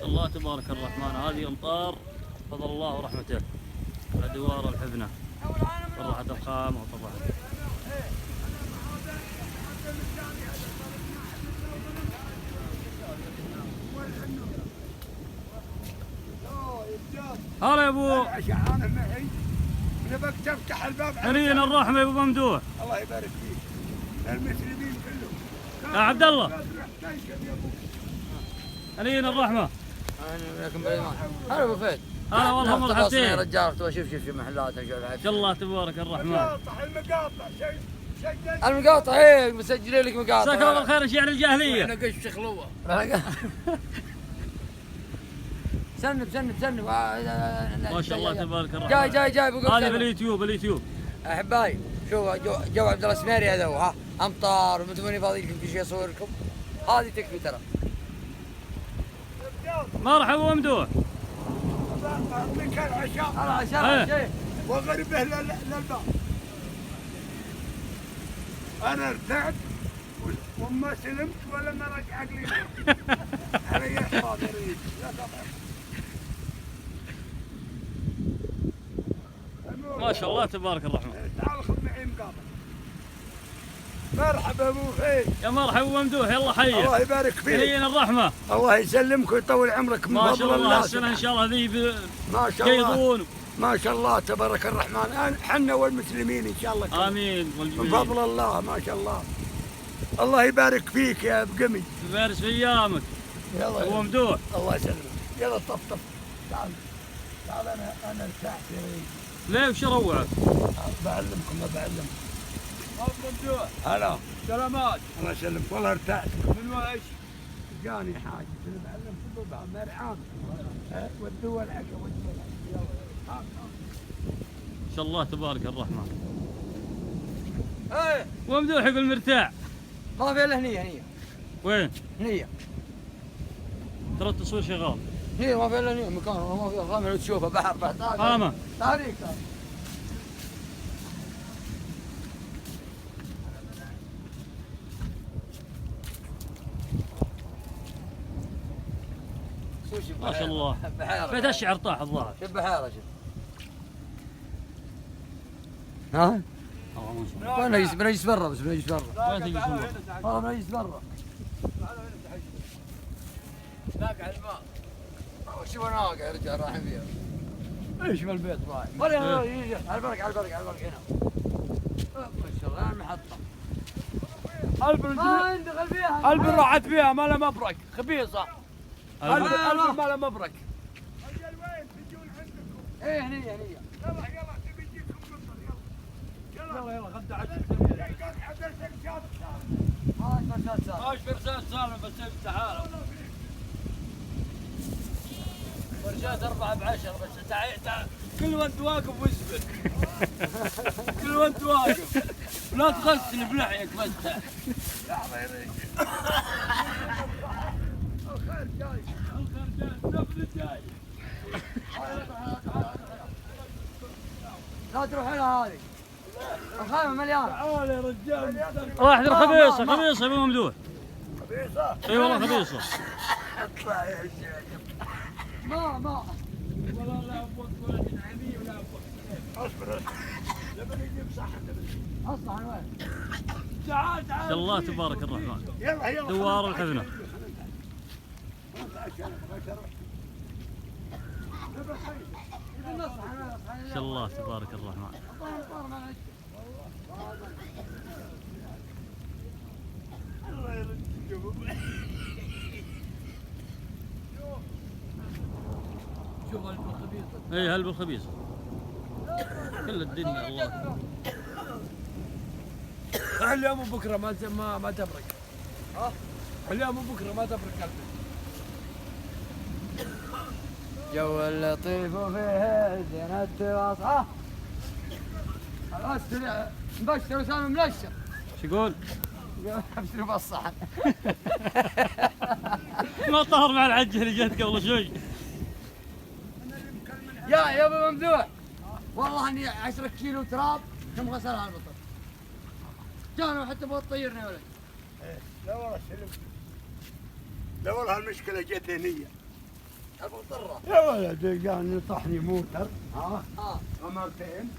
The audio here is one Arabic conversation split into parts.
شاء الله تبارك الرحمن. هذه أمطار فضل الله ورحمته أدوار الحفنة، طرحت الخام وطرحت. هلا يا ابو شعانه معي نبغى تفتح الباب هنينا الرحمه يا ابو ممدوح. الله يبارك فيك المسلمين كلهم يا عبد الله هنينا الرحمه. انا وياكم بالايمان. هلا ابو فهد. هلا والله مرحبتين يا رجال. شوف محلات ان شاء الله تبارك الرحمن. المقاطع شيء المقاطع ايه مسجلين لك مقاطع. جزاك الله بالخير شعر الجاهليه. احنا قش شخلوه. سنب ما شاء الله تبارك الرحمن. جاي هذه باليوتيوب احبائي. شوفوا جو عبد الله السميري هذا هو. ها امطار وانتم ماني فاضي لكم كل شيء اصور لكم. هذه تكفي ترى. مرحبا وممدوح. العشاء وغربه للباب. انا ارتعت وما سلمت ولا ما رجع لي. ريح صابرين ما شاء الله تبارك الرحمن. تعال خذ معي مقابل. مرحبا ابو فهد. يا مرحبا وممدوح يلا حي. الله يبارك فيك. هنينا الرحمه. الله يسلمك ويطول عمرك. ما شاء الله السنه ان شاء الله ذي ما شاء الله قيضون. ما شاء الله تبارك الرحمن. حنا والمسلمين ان شاء الله. امين من فضل الله ما شاء الله. الله يبارك فيك يا ابو قمي. فارس في ايامك. يلا ابو ممدوح. الله يسلمك. يلا طف تعال انا ارتحت يا ريت. ليه وش روعك؟ بعلمكم ما بعلمكم. ابو ممدوح هلا سلامات. الله يسلمك والله ارتحت. من وش؟ جاني حاجه انا بعلمكم بعض مرحان والدول العشاء والدول يلا. ان شاء الله تبارك الرحمن. ايه وممدوح يقول مرتاح. ما في الا هنيه. وين؟ هنيه ترى التصوير شغال. هي ما في الا هنيه مكان ما في غامر لو تشوفه بحر قامه تاريخ. ما شاء الله. بيت الشعر طاح الظاهر. شوف بحيره شوف. ها؟ بنجلس برا بس بنجلس برا. وين تجلس برا؟ والله بنجلس برا. ناقع الماء. شوف ناقع يا رجال رايحين فيها. ايش بالبيت رايح؟ ولا يجي على البرق هنا. ما شاء الله المحطة. ما عندك فيها. البن راحت فيها ما لها مبرك خبيصة. البن ما لها مبرك. اجل وين تجون عندكم؟ ايه هنيه. يلا تبي تجيكم قطر يلا. يلا خد عشر قاعد حدث الشاب ماش فرسان سالم بس تعال. فرشات 4 ب10 بس تعال كل وانت واقف واسبك. كل وانت واقف لا تغسل بلحيك بس. يا حبيبي الخير جاي. النفل جاي. لا تروح هنا هذه. الخيمة مليانة. تعال يا رجال. راح خبيصه يا ابو ممدوح. خبيصة. اي والله خبيصه. اطلع يا شيخ. ما والله لا ابوك ولا تنعني ولا ابوك. اصبر لما نجيب صحن اصلا عن وين؟ تعال ان شاء الله تبارك الرحمن. يلا دوار الحفنه. ان شاء الله تبارك الرحمن. شوف الخبيثة. اي هل بالخبيث كل الدنيا الله. اليوم وبكره ما تبرك. اليوم وبكره ما تبرك قلبي. جو اللطيف فيه زينة الوصحة. مبشر وسام منشر. شو يقول؟ ابشر بالصحن. ما طهر مع العجه اللي جت قبل شوي. يا ابو ممدوح والله اني 10 كيلو تراب كم غسلها البطل. كانوا حتى بغوا تطيرني يا ولد. لا والله سلمت. لا والله المشكلة جت هنية. المضطرة. يا ولد جاني طحني موتر ها اه غمرتين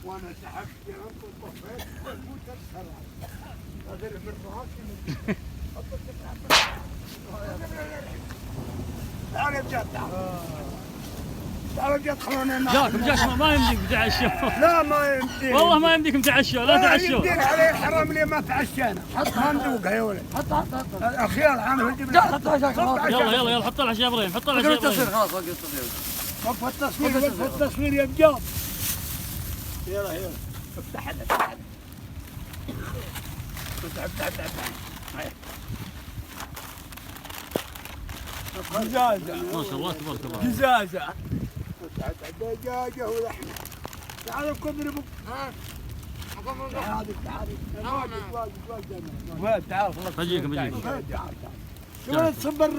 وانا سحبت وطفيت والموتر سرع اضرب من راسي تعال يا رجال تعال يا رجال خلونا جاكم ما يمديكم تعشوا. لا ما يمديك والله ما يمديكم تعشوا، لا تعشوا. يمديك عليه حرام لي ما تعشينا حط مندوقه يا ولد حط الاخير عنه الجبل حط عشان خلاص. يلا حط العشاء يا ابراهيم، حط العشاء يا التصوير ابراهيم. خلاص وقف التصوير. وقف التصوير وقف التصوير يا رجال يلا افتح افتح جزازة ما شاء الله تبارك الله. جزازة دجاجه ولحمه تعالوا كضربوا تعالوا تعالوا وين تعال خلاص بجيكم يا ولد صبر